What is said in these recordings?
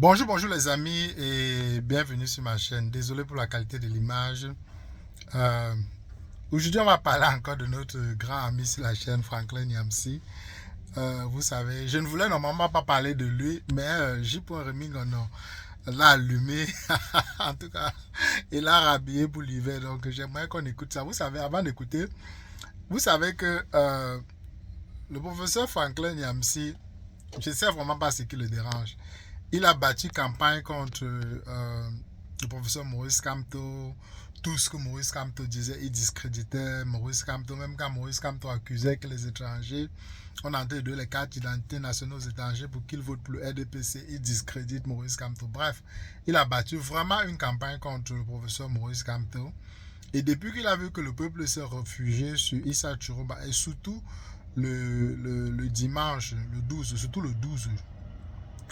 Bonjour les amis et bienvenue sur ma chaîne. Désolé pour la qualité de l'image. Euh, Aujourd'hui, on va parler encore de notre grand ami sur la chaîne, Franklin Nyamsi. Vous savez, je ne voulais normalement pas parler de lui, mais J. Remigono l'a allumé. En tout cas, il l'a rhabillé pour l'hiver. Donc, j'aimerais qu'on écoute ça. Vous savez, avant d'écouter, vous savez que le professeur Franklin Nyamsi, je ne sais vraiment pas ce qui le dérange. Il a battu campagne contre le professeur Maurice Kamto. Tout ce que Maurice Kamto disait, il discréditait Maurice Kamto. Même quand Maurice Kamto accusait que les étrangers, on entrait de les cartes d'identité nationaux aux étrangers pour qu'ils votent pour le RDPC, il discrédite Maurice Kamto. Bref, il a battu vraiment une campagne contre le professeur Maurice Kamto. Et depuis qu'il a vu que le peuple s'est réfugié sur Issa Chiroba, et surtout le dimanche, le 12, surtout le 12,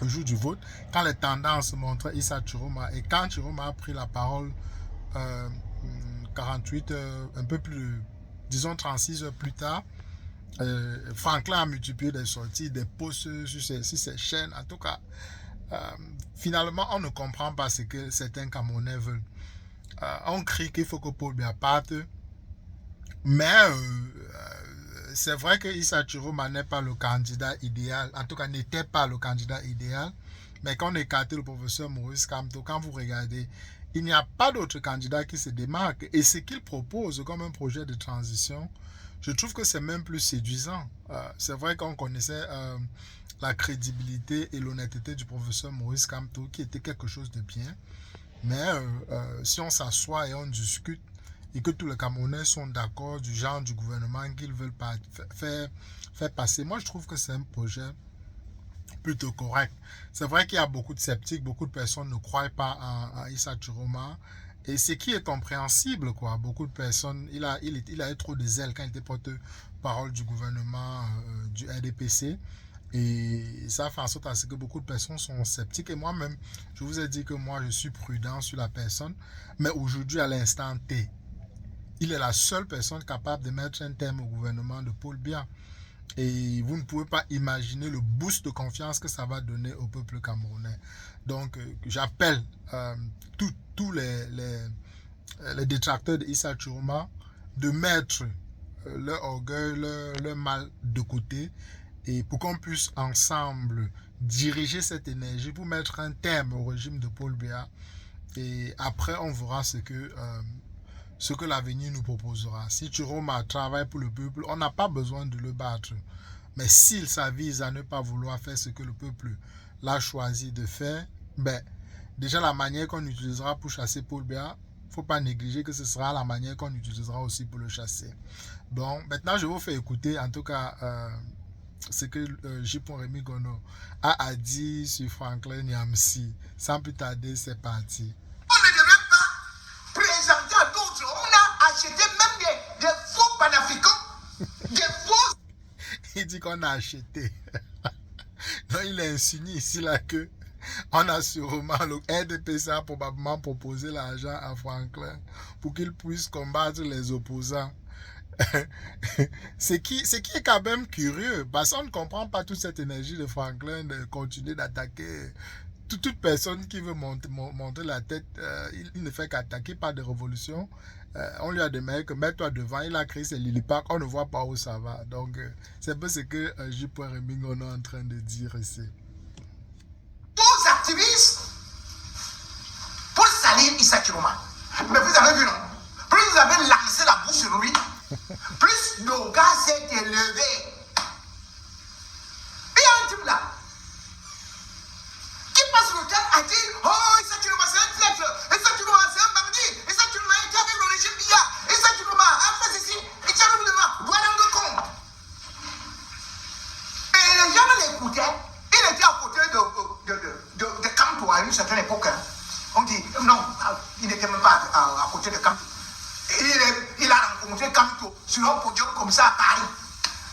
le jour du vote, quand les tendances montraient Issa Chiroma, et quand Chiroma a pris la parole euh, 48 heures, un peu plus, disons 36 heures plus tard, Franklin a multiplié des sorties, des posts sur ses chaînes. En tout cas, finalement, on ne comprend pas ce que certains Camerounais veulent. On crie qu'il faut que Paul Biya parte, mais c'est vrai que Issa Chiroma n'est pas le candidat idéal, en tout cas n'était pas le candidat idéal, mais quand on écarte le professeur Maurice Kamto, quand vous regardez, il n'y a pas d'autre candidat qui se démarque, et ce qu'il propose comme un projet de transition, je trouve que c'est même plus séduisant. C'est vrai qu'on connaissait la crédibilité et l'honnêteté du professeur Maurice Kamto, qui était quelque chose de bien, mais si on s'assoit et on discute, et que tous les Camerounais sont d'accord du genre du gouvernement qu'ils veulent faire passer, moi je trouve que c'est un projet plutôt correct. C'est vrai qu'il y a beaucoup de sceptiques, beaucoup de personnes ne croient pas à Issa Chiroma, et ce qui est compréhensible, quoi. Beaucoup de personnes, il a eu trop de zèle quand il était porte-parole du gouvernement du RDPC. Et ça fait en sorte à ce que beaucoup de personnes sont sceptiques. Et moi-même, je vous ai dit que moi, je suis prudent sur la personne. Mais aujourd'hui, à l'instant T, il est la seule personne capable de mettre un terme au gouvernement de Paul Biya. Et vous ne pouvez pas imaginer le boost de confiance que ça va donner au peuple camerounais. Donc, j'appelle tous les détracteurs d'Issa Chiroma de mettre leur orgueil, leur mal de côté, et pour qu'on puisse ensemble diriger cette énergie pour mettre un terme au régime de Paul Biya. Et après, on verra ce que l'avenir nous proposera. Si Chiroma travaille pour le peuple, on n'a pas besoin de le battre. Mais s'il s'avise à ne pas vouloir faire ce que le peuple l'a choisi de faire, ben, déjà la manière qu'on utilisera pour chasser Paul Biya, il ne faut pas négliger que ce sera la manière qu'on utilisera aussi pour le chasser. Bon, maintenant je vous fais écouter en tout cas ce que J. Remigono a dit sur Franklin Nyamsi. Sans plus tarder, c'est parti. On ne devrait pas présenter à d'autres. On a acheté même des faux panafricains, des faux. Il dit qu'on a acheté. Donc il a insinué ici là que on a sûrement, le RDPC a probablement proposé l'argent à Franklin pour qu'il puisse combattre les opposants. Ce qui est quand même curieux, parce qu'on ne comprend pas toute cette énergie de Franklin de continuer d'attaquer toute personne qui veut monter la tête. Il ne fait qu'attaquer, pas de révolution. On lui a demandé que mets-toi devant, il a créé ses lilipacs, on ne voit pas où ça va. Donc c'est un peu ce que J. Remigono est en train de dire ici. Faux activistes pour salir Issa Chiroma. Mais vous avez vu, non? Plus vous avez lancé la bouche sur lui, plus nos gars s'est élevé. Il y a un type là qui passe le temps à dire oh, Issa Chiroma c'est un traître, Issa Chiroma c'est un bandit, Issa Chiroma était avec le régime Biya, Issa Chiroma a fait ceci, Issa Chiroma doit rendre compte. Et les gens l'écoutaient, il était à côté de Kamto à une certaine époque. Hein. On dit non, il n'était même pas à côté de Kamto. Il a rencontré Kamto sur un podium comme ça à Paris.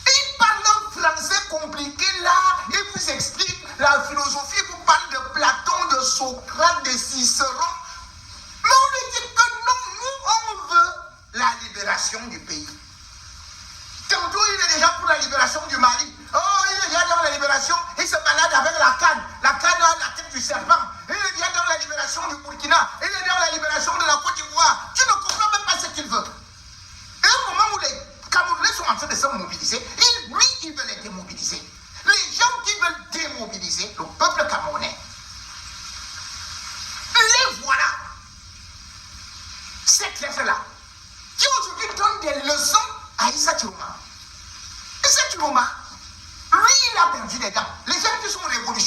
Il parle un français compliqué là, il vous explique la philosophie, il vous parle de Platon, de Socrate, de Cicéron. Mais on lui dit que non, nous on veut la libération du pays. Tantôt il est déjà pour la libération du Mali. Oh, il est déjà dans la libération, il se balade avec la canne. La canne a la tête du serpent.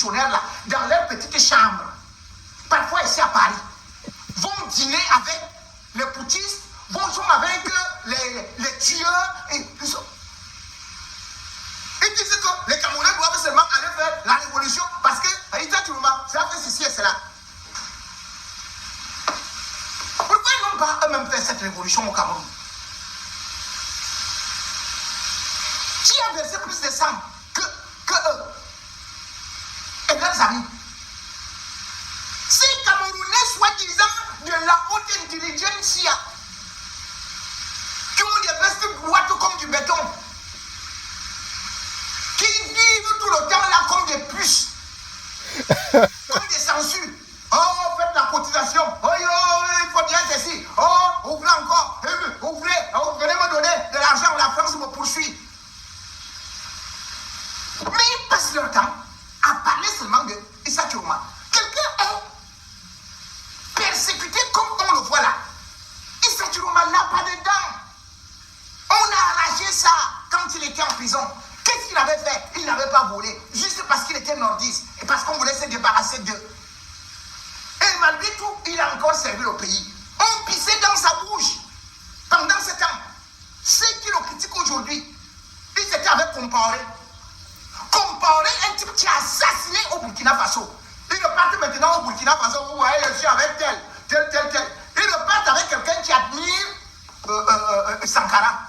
révolutionnaires là, dans leur petite chambre, parfois ici à Paris, vont dîner avec les putschistes, vont jouer avec les tueurs et tout ça. Ils disent que les Camerounais doivent seulement aller faire la révolution parce que Aïta Tourma, ça fait ceci et cela. Pourquoi ils n'ont pas eux-mêmes fait cette révolution au Cameroun? Qui a versé plus de sang que eux et leurs amis? Ces Camerounais soi-disant de la haute intelligentsia qui ont des vestes boîtes comme du béton, qui vivent tout le temps là comme des puces, comme des sangsues. Oh, faites la cotisation. Oh, il faut bien ceci. Oh, ouvrez encore. Ouvrez. Oh, venez me donner de l'argent. La France me poursuit. Mais ils passent leur temps à parler seulement de Issa Tourma. Quelqu'un est persécuté comme on le voit là. Issa Tourma n'a pas de dents. On a arraché ça quand il était en prison. Qu'est-ce qu'il avait fait? Il n'avait pas volé. Juste parce qu'il était nordiste. Et parce qu'on voulait se débarrasser d'eux. Et malgré tout, il a encore servi le pays. On pissait dans sa bouche pendant ce temps. Ceux qui le critiquent aujourd'hui, ils étaient avec Compaoré. Compaoré, un type qui a assassiné au Burkina Faso. Ils repartent maintenant au Burkina Faso. Vous voyez, je suis avec tel. Ils repartent avec quelqu'un qui admire Sankara.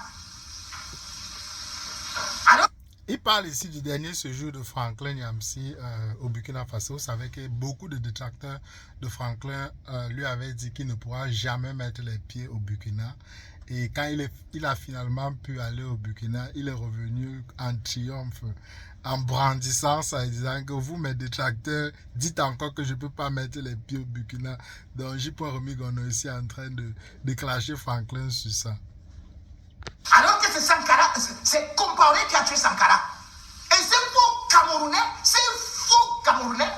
Alors, il parle ici du dernier séjour de Franklin Nyamsi au Burkina Faso. Vous savez que beaucoup de détracteurs de Franklin lui avaient dit qu'il ne pourra jamais mettre les pieds au Burkina. Et quand il a finalement pu aller au Burkina, il est revenu en triomphe, en brandissant ça et disant que vous, mes détracteurs, dites encore que je ne peux pas mettre les pieds au Burkina. Donc, J. Remigon est aussi en train de clasher Franklin sur ça. Alors que c'est Sankara, c'est Compaoré qui a tué Sankara. Et ces faux Camerounais,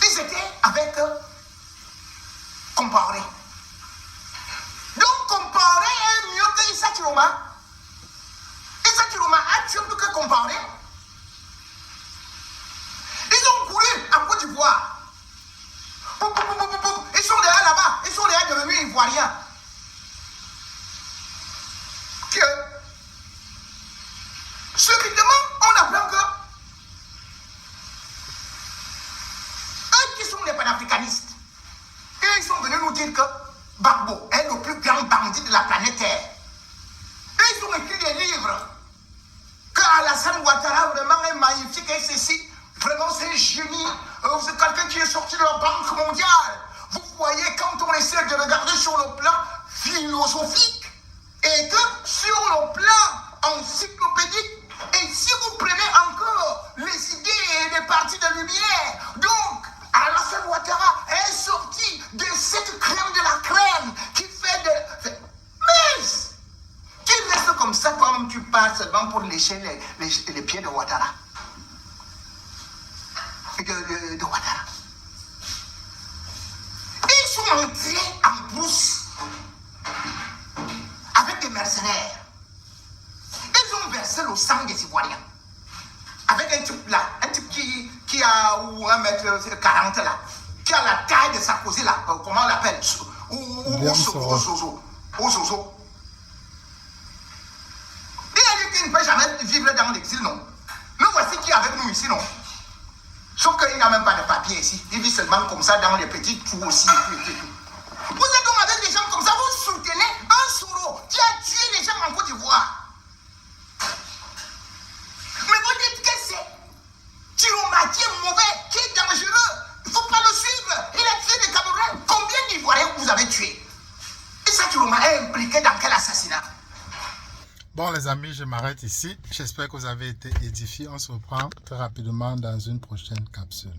ils étaient avec Compaoré. Donc Compaoré est mieux que Issa Tourma. Issa Tourma a tué plus que Compaoré. Ils ont couru en Côte d'Ivoire. Ils sont déjà là-bas, ils sont déjà devenus ivoiriens. Subitement, on apprend que eux qui sont les panafricanistes, ils sont venus nous dire que Gbagbo est le plus grand bandit de la planète Terre. Ils ont écrit des livres que Alassane Ouattara vraiment est magnifique et ceci, vraiment c'est un génie. C'est quelqu'un qui est sorti de la Banque mondiale. Vous voyez, quand on essaie de regarder sur le plan philosophique et que sur le plan encyclopédique, et si vous prenez encore les idées et les parties de lumière, donc Alassane Ouattara est sorti de cette crème de la crème qui fait de... Mais tu restes comme ça, toi-même tu passes seulement pour lécher les pieds de Ouattara. De Ouattara. Ils sont entrés en brousse avec des mercenaires. Ils ont versé le sang des Ivoiriens. Avec un type là, un type qui a 1m40 là, qui a la taille de Sarkozy là, comment on l'appelle? Ou Soso. Il a dit qu'il ne peut jamais vivre dans l'exil, non. Nous voici qui est avec nous ici, non. Sauf qu'il n'a même pas de papier ici. Il vit seulement comme ça dans les petits trous aussi. Vous êtes donc avec des gens comme ça, vous soutenez un Soro qui a tué les gens en Côte d'Ivoire. Mais vous dites que c'est Tourma qui est mauvais, qui est dangereux. Il ne faut pas le suivre. Il a tué des Camerounais. Combien d'Ivoiriens vous avez tués? Et ça, Tourma est impliqué dans quel assassinat? Bon les amis, je m'arrête ici. J'espère que vous avez été édifiés. On se reprend très rapidement dans une prochaine capsule.